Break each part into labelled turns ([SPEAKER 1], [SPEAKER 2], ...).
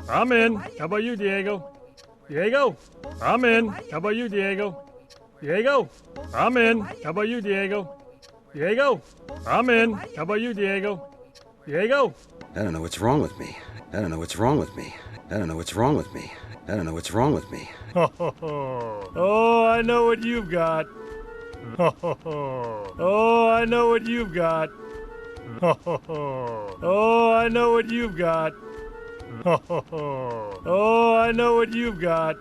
[SPEAKER 1] I'm in. How about you, Diego? Diego? I'm in. How about you, Diego? Diego? I'm in. How about you, Diego? Diego? I'm in. How about you, Diego? Diego?
[SPEAKER 2] I don't know what's wrong with me. I don't know what's wrong with me. I don't know what's wrong with me. I don't know what's wrong with me.
[SPEAKER 1] Oh, I know what you've got. Oh, I know what you've got. Oh, I know what you've got. Oh, I know what you've got.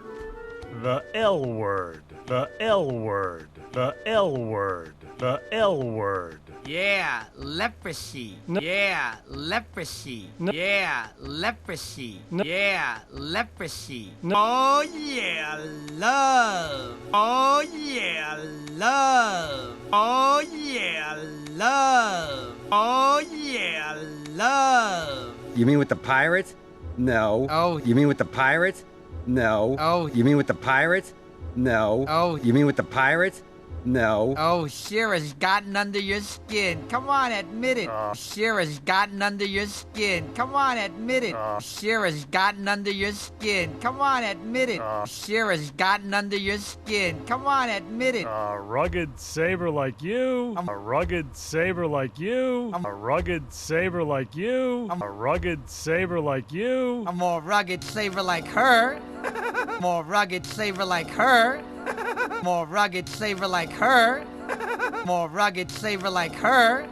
[SPEAKER 1] The L word. The L word. The L word. The L word.
[SPEAKER 3] Yeah, leprosy.
[SPEAKER 1] No.
[SPEAKER 3] Yeah, leprosy.
[SPEAKER 1] No.
[SPEAKER 3] Yeah, leprosy.
[SPEAKER 1] No.
[SPEAKER 3] Yeah, leprosy.
[SPEAKER 1] No.
[SPEAKER 3] Oh yeah, love. Oh yeah, love. Oh yeah, love. Oh yeah, love.
[SPEAKER 2] You mean with the pirates? No.
[SPEAKER 3] Oh.
[SPEAKER 2] You mean with the pirates? No.
[SPEAKER 3] Oh.
[SPEAKER 2] You mean with the pirates? No.
[SPEAKER 3] Oh.
[SPEAKER 2] You mean with the pirates? No.
[SPEAKER 3] Oh, Shira's gotten under your skin. Come on, admit it. Shira's gotten under your skin. Come on, admit it. Shira's gotten under your skin. Come on, admit it. Shira's gotten under your skin. Come on, admit it.
[SPEAKER 1] A rugged saber like you. A rugged saber like you. A rugged saber like you. A rugged saber like you.
[SPEAKER 3] A more rugged saber like her. More rugged saber like her. More rugged saber like her. More rugged saber like her.